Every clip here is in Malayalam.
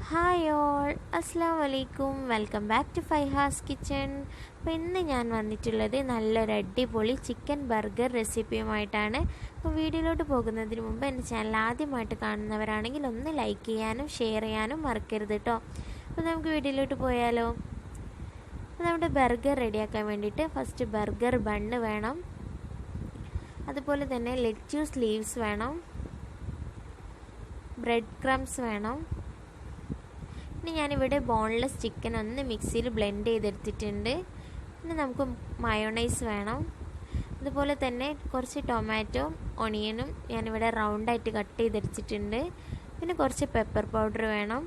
ഹായ് ഓൾ, അസ്സാം വലൈക്കും. Welcome back to Faihas kitchen. അപ്പോൾ ഇന്ന് ഞാൻ വന്നിട്ടുള്ളത് നല്ലൊരു അടിപൊളി ചിക്കൻ ബർഗർ റെസിപ്പിയുമായിട്ടാണ്. അപ്പോൾ വീഡിയോയിലോട്ട് പോകുന്നതിന് മുമ്പ് എൻ്റെ ചാനൽ ആദ്യമായിട്ട് കാണുന്നവരാണെങ്കിൽ ഒന്ന് ലൈക്ക് ചെയ്യാനും ഷെയർ ചെയ്യാനും മറക്കരുത് കേട്ടോ. അപ്പോൾ നമുക്ക് വീഡിയോയിലോട്ട് പോയാലോ. അപ്പോൾ നമ്മുടെ ബർഗർ റെഡിയാക്കാൻ വേണ്ടിയിട്ട് ഫസ്റ്റ് ബർഗർ ബണ്ണ് വേണം, അതുപോലെ തന്നെ ലെറ്റ്യൂസ് ലീവ്സ് വേണം, ബ്രെഡ് ക്രംസ് വേണം. ഇനി ഞാനിവിടെ ബോൺലെസ് ചിക്കൻ ഒന്ന് മിക്സിയിൽ ബ്ലെൻഡ് ചെയ്തെടുത്തിട്ടുണ്ട്. പിന്നെ നമുക്ക് മയോണൈസ് വേണം, അതുപോലെ തന്നെ കുറച്ച് ടൊമാറ്റോ ഒണിയനും ഞാനിവിടെ റൗണ്ടായിട്ട് കട്ട് ചെയ്തെടുത്തിട്ടുണ്ട്. പിന്നെ കുറച്ച് പെപ്പർ പൗഡർ വേണം,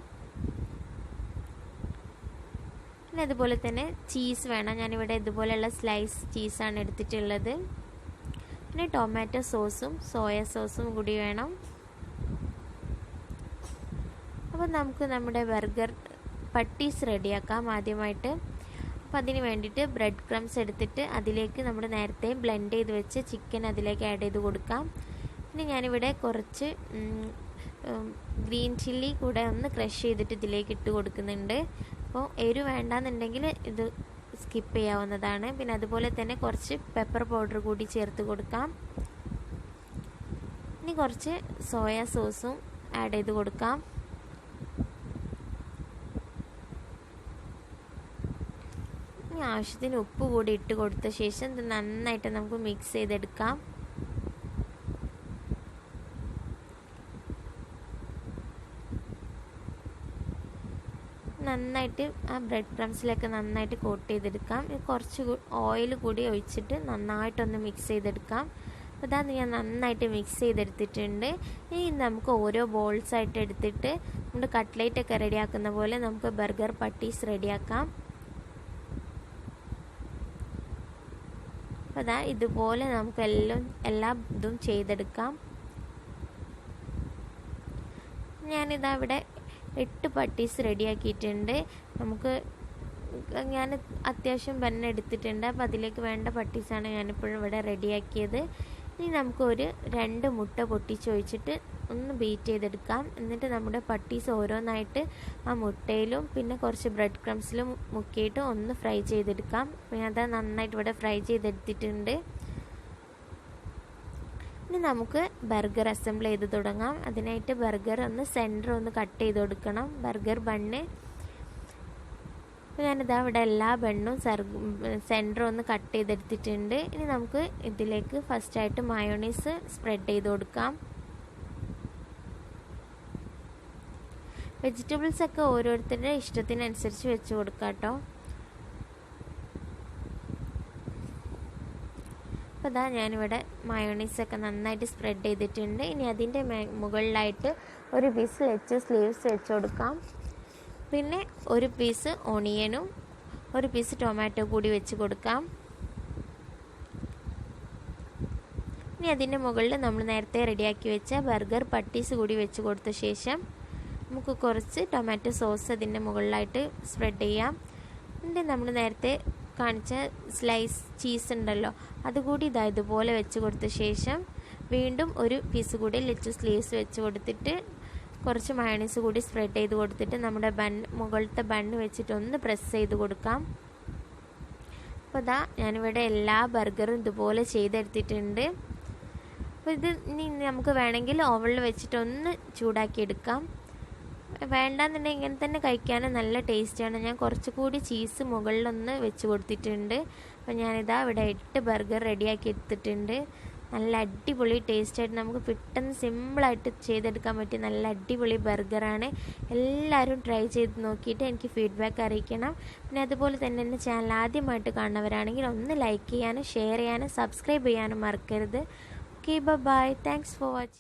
പിന്നെ അതുപോലെ തന്നെ ചീസ് വേണം. ഞാനിവിടെ ഇതുപോലെയുള്ള സ്ലൈസ് ചീസാണ് എടുത്തിട്ടുള്ളത്. പിന്നെ ടൊമാറ്റോ സോസും സോയ സോസും കൂടി വേണം. അപ്പോൾ നമുക്ക് നമ്മുടെ ബർഗർ പട്ടീസ് റെഡിയാക്കാം ആദ്യമായിട്ട്. അപ്പോൾ അതിന് വേണ്ടിയിട്ട് ബ്രെഡ് ക്രംസ് എടുത്തിട്ട് അതിലേക്ക് നമ്മൾ നേരത്തെ ബ്ലെൻഡ് ചെയ്ത് വെച്ച് ചിക്കൻ അതിലേക്ക് ആഡ് ചെയ്ത് കൊടുക്കാം. പിന്നെ ഞാനിവിടെ കുറച്ച് ഗ്രീൻ ചില്ലി കൂടെ ഒന്ന് ക്രഷ് ചെയ്തിട്ട് ഇതിലേക്ക് ഇട്ട് കൊടുക്കുന്നുണ്ട്. അപ്പോൾ എരിവ് വേണ്ടാന്നുണ്ടെങ്കിൽ ഇത് സ്കിപ്പ് ചെയ്യാവുന്നതാണ്. പിന്നെ അതുപോലെ തന്നെ കുറച്ച് പെപ്പർ പൗഡർ കൂടി ചേർത്ത് കൊടുക്കാം. ഇനി കുറച്ച് സോയ സോസും ആഡ് ചെയ്ത് കൊടുക്കാം. ആവശ്യത്തിന് ഉപ്പ് കൂടി ഇട്ട് കൊടുത്ത ശേഷം ഇത് നന്നായിട്ട് നമുക്ക് മിക്സ് ചെയ്തെടുക്കാം. നന്നായിട്ട് ആ ബ്രെഡ് ക്രംസിലൊക്കെ നന്നായിട്ട് കോട്ട് ചെയ്തെടുക്കാം. കുറച്ച് ഓയിൽ കൂടി ഒഴിച്ചിട്ട് നന്നായിട്ടൊന്ന് മിക്സ് ചെയ്തെടുക്കാം. അപ്പോൾ ഇതാ ഞാൻ നന്നായിട്ട് മിക്സ് ചെയ്തെടുത്തിട്ടുണ്ട്. ഇനി നമുക്ക് ഓരോ ബോൾസ് ആയിട്ട് എടുത്തിട്ട് നമ്മുടെ കട്ട്ലേറ്റ് ഒക്കെ റെഡിയാക്കുന്ന പോലെ നമുക്ക് ബർഗർ പട്ടീസ് റെഡിയാക്കാം. അപ്പോൾ അതാ ഇതുപോലെ നമുക്ക് എല്ലാ ഇതും ചെയ്തെടുക്കാം. ഞാനിതാ ഇവിടെ 8 പട്ടീസ് റെഡിയാക്കിയിട്ടുണ്ട്. ഞാൻ അത്യാവശ്യം ബണ്ണ് എടുത്തിട്ടുണ്ട്. അപ്പോൾ അതിലേക്ക് വേണ്ട പട്ടീസാണ് ഞാനിപ്പോഴും ഇവിടെ റെഡിയാക്കിയത്. ഇനി നമുക്കൊരു 2 മുട്ട പൊട്ടിച്ചൊഴിച്ചിട്ട് ഒന്ന് ബീറ്റ് ചെയ്തെടുക്കാം. എന്നിട്ട് നമ്മുടെ പട്ടീസ് ഓരോന്നായിട്ട് ആ മുട്ടയിലും പിന്നെ കുറച്ച് ബ്രെഡ് ക്രംസിലും മുക്കിയിട്ട് ഒന്ന് ഫ്രൈ ചെയ്തെടുക്കാം. പിന്നെ അത് നന്നായിട്ട് ഇവിടെ ഫ്രൈ ചെയ്തെടുത്തിട്ടുണ്ട്. ഇനി നമുക്ക് ബർഗർ അസംബിൾ ചെയ്ത് തുടങ്ങാം. അതിനായിട്ട് ബർഗർ ഒന്ന് സെൻറ്റർ ഒന്ന് കട്ട് ചെയ്ത് കൊടുക്കണം, ബർഗർ ബണ്ണ്. ഞാനിതാ ഇവിടെ എല്ലാ ബണ്ണും സെൻറ്റർ ഒന്ന് കട്ട് ചെയ്തെടുത്തിട്ടുണ്ട്. ഇനി നമുക്ക് ഇതിലേക്ക് ഫസ്റ്റായിട്ട് മയോണൈസ് സ്പ്രെഡ് ചെയ്ത് കൊടുക്കാം. വെജിറ്റബിൾസ് ഒക്കെ ഓരോരുത്തരുടെ ഇഷ്ടത്തിനനുസരിച്ച് വെച്ച് കൊടുക്കാം കേട്ടോ. അപ്പോൾ ഇതാ ഞാനിവിടെ മയോണൈസൊക്കെ നന്നായിട്ട് സ്പ്രെഡ് ചെയ്തിട്ടുണ്ട്. ഇനി അതിൻ്റെ മുകളിലായിട്ട് ഒരു പീസ് ലെറ്റ്യൂസ് ലീവ്സ് വെച്ച് കൊടുക്കാം. പിന്നെ ഒരു പീസ് ഓണിയനും ഒരു പീസ് ടൊമാറ്റോ കൂടി വെച്ച് കൊടുക്കാം. ഇനി അതിൻ്റെ മുകളിൽ നമ്മൾ നേരത്തെ റെഡിയാക്കി വെച്ച ബർഗർ പട്ടീസ് കൂടി വെച്ച് കൊടുത്ത ശേഷം നമുക്ക് കുറച്ച് ടൊമാറ്റോ സോസ് അതിൻ്റെ മുകളിലായിട്ട് സ്പ്രെഡ് ചെയ്യാം. എന്നിട്ട് നമ്മൾ നേരത്തെ കാണിച്ച സ്ലൈസ് ചീസ് ഉണ്ടല്ലോ അതുകൂടി ഇതുപോലെ വെച്ച് കൊടുത്ത ശേഷം വീണ്ടും ഒരു പീസ് കൂടി ലെറ്റ്യൂസ് ലീവ്സ് വെച്ച് കൊടുത്തിട്ട് കുറച്ച് മയോണൈസ് കൂടി സ്പ്രെഡ് ചെയ്ത് കൊടുത്തിട്ട് നമ്മുടെ മുകളിലത്തെ ബണ്ണ് വെച്ചിട്ട് ഒന്ന് പ്രസ് ചെയ്ത് കൊടുക്കാം. അപ്പോൾ ഇതാ ഞാനിവിടെ എല്ലാ ബർഗറും ഇതുപോലെ ചെയ്തെടുത്തിട്ടുണ്ട്. അപ്പോൾ ഇത് ഇനി നമുക്ക് വേണമെങ്കിൽ ഓവനിൽ വെച്ചിട്ട് ഒന്ന് ചൂടാക്കി എടുക്കാം. വേണ്ടാന്നുണ്ടെങ്കിൽ ഇങ്ങനെ തന്നെ കഴിക്കാനും നല്ല ടേസ്റ്റാണ്. ഞാൻ കുറച്ചുകൂടി ചീസ് മുകളിലൊന്ന് വെച്ച് കൊടുത്തിട്ടുണ്ട്. അപ്പോൾ ഞാനിതാ ഇവിടെ 8 ബർഗർ റെഡിയാക്കി എടുത്തിട്ടുണ്ട്. നല്ല അടിപൊളി ടേസ്റ്റായിട്ട് നമുക്ക് പെട്ടെന്ന് സിമ്പിളായിട്ട് ചെയ്തെടുക്കാൻ പറ്റിയ നല്ല അടിപൊളി ബർഗറാണ്. എല്ലാവരും ട്രൈ ചെയ്ത് നോക്കിയിട്ട് എനിക്ക് ഫീഡ്ബാക്ക് അറിയിക്കണം. പിന്നെ അതുപോലെ തന്നെ എൻ്റെ ചാനൽ ആദ്യമായിട്ട് കാണുന്നവരാണെങ്കിൽ ഒന്ന് ലൈക്ക് ചെയ്യാനും ഷെയർ ചെയ്യാനും സബ്സ്ക്രൈബ് ചെയ്യാനും മറക്കരുത്. Okay, bye. Thanks for watching.